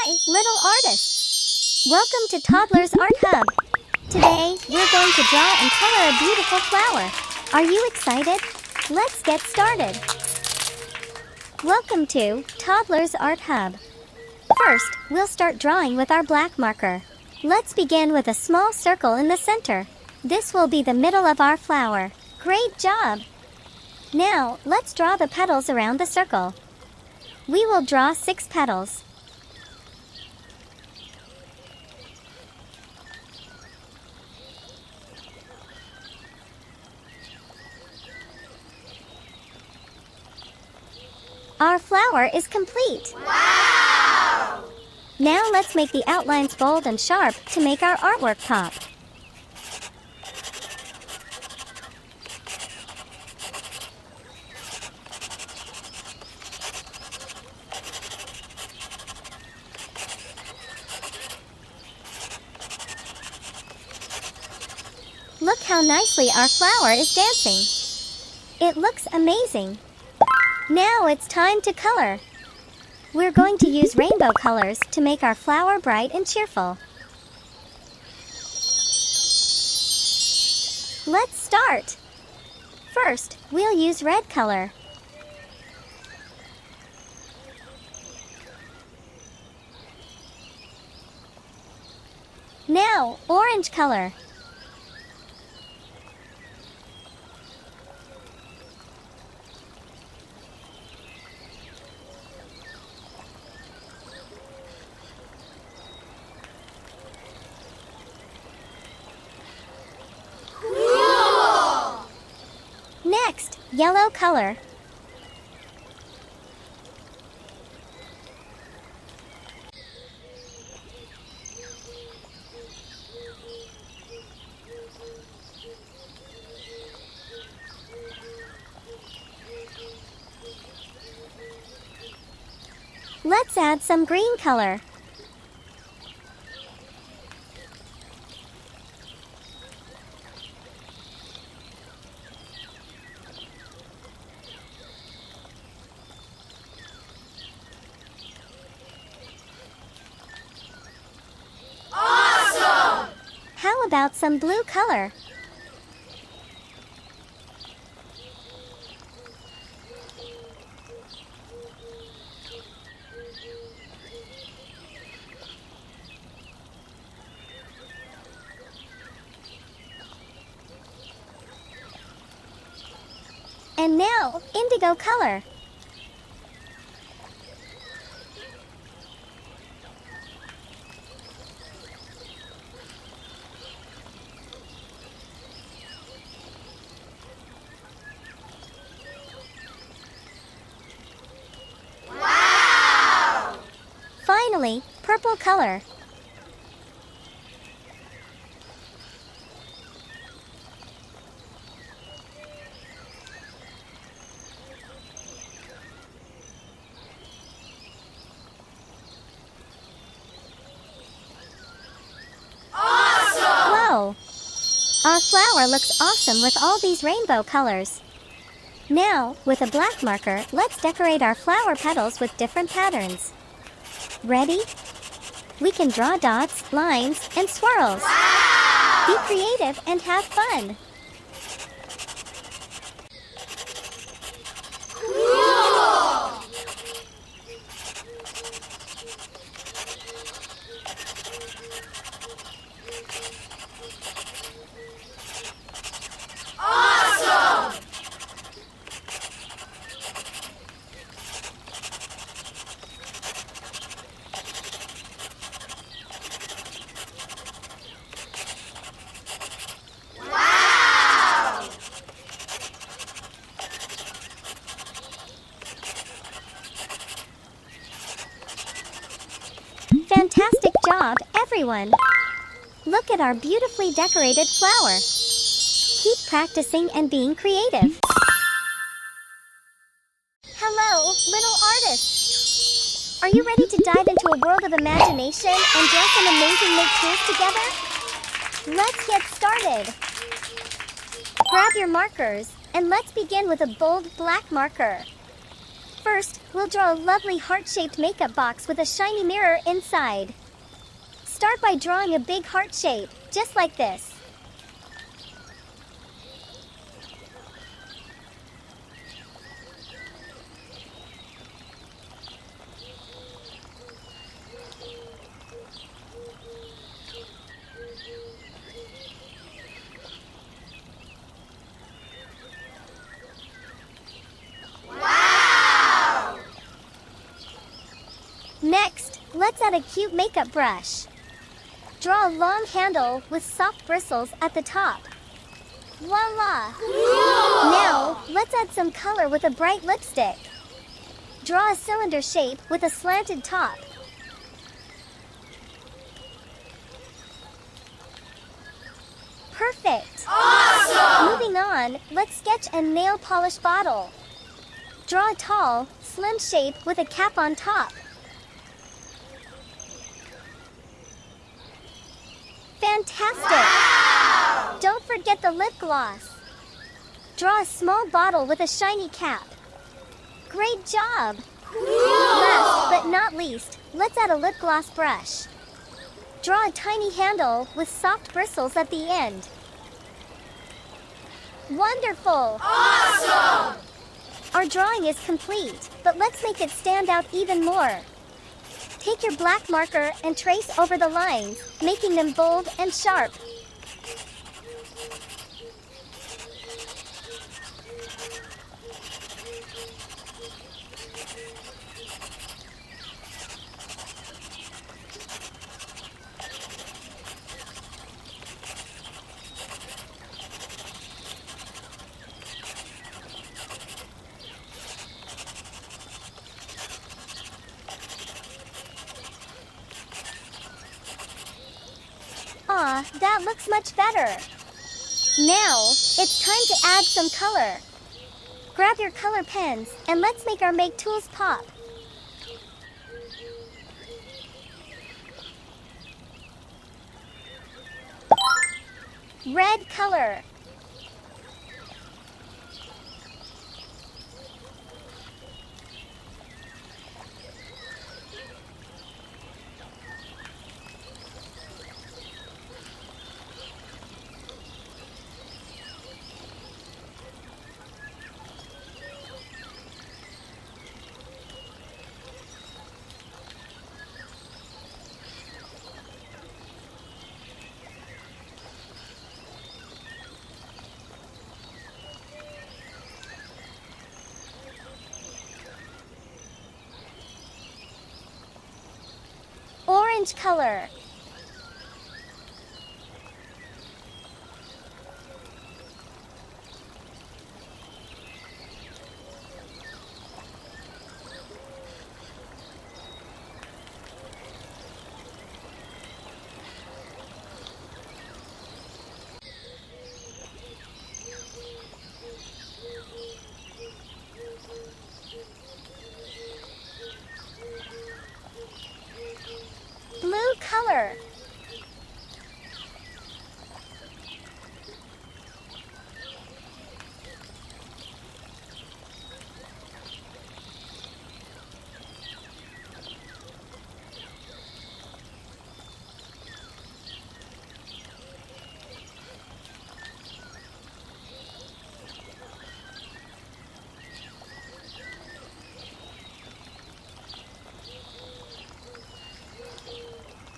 Hi, little artists! Welcome to Toddlers Art Hub. Today, we're going to draw and color a beautiful flower. Are you excited? Let's get started. Welcome to Toddlers Art Hub. First, we'll start drawing with our black marker. Let's begin with a small circle in the center. This will be the middle of our flower. Great job! Now, let's draw the petals around the circle. We will draw 6 petals. Our flower is complete. Wow! Now let's make the outlines bold and sharp to make our artwork pop. Look how nicely our flower is dancing. It looks amazing. Now it's time to color. We're going to use rainbow colors to make our flower bright and cheerful. Let's start. First, we'll use red color. Now, orange color. Next, yellow color. Let's add some green color. How about some blue color? And now, indigo color. Finally, purple color. Awesome! Whoa! Our flower looks awesome with all these rainbow colors. Now, with a black marker, let's decorate our flower petals with different patterns. Ready? We can draw dots, lines, and swirls. Wow! Be creative and have fun. Cool! Awesome! Wow! Fantastic job, everyone! Look at our beautifully decorated flower. Keep practicing and being creative. Hello, little artists! Are you ready to dive into a world of imagination and draw some amazing make tools together? Let's get started! Grab your markers, and let's begin with a bold black marker. First, we'll draw a lovely heart-shaped makeup box with a shiny mirror inside. Start by drawing a big heart shape, just like this. Next, let's add a cute makeup brush. Draw a long handle with soft bristles at the top. Voila! Cool! Now, let's add some color with a bright lipstick. Draw a cylinder shape with a slanted top. Perfect! Awesome! Moving on, let's sketch a nail polish bottle. Draw a tall, slim shape with a cap on top. Fantastic! Wow! Don't forget the lip gloss. Draw a small bottle with a shiny cap. Great job! Cool! Last but not least, let's add a lip gloss brush. Draw a tiny handle with soft bristles at the end. Wonderful! Awesome! Our drawing is complete, but let's make it stand out even more. Take your black marker and trace over the lines, making them bold and sharp. Aw, that looks much better. Now, it's time to add some color. Grab your color pens and let's make our make tools pop. Red color. Orange color. Blue color.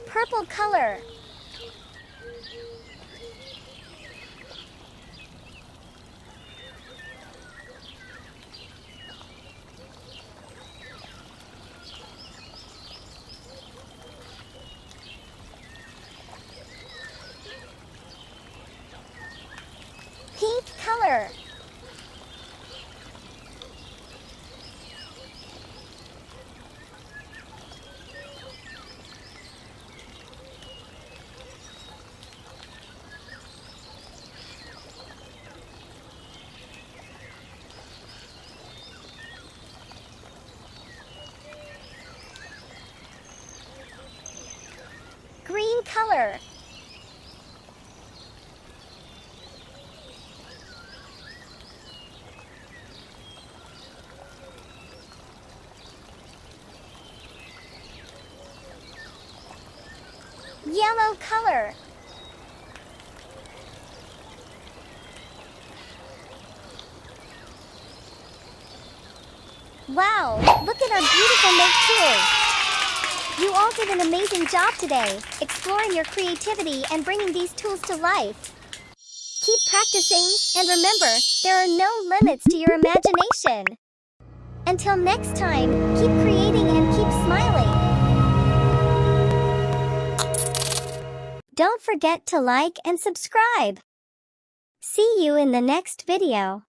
Purple color. Pink color. Green color. Yellow color. Wow, look at our beautiful make tools. You all did an amazing job today, exploring your creativity and bringing these tools to life. Keep practicing, and remember, there are no limits to your imagination. Until next time, keep creating and keep smiling. Don't forget to like and subscribe. See you in the next video.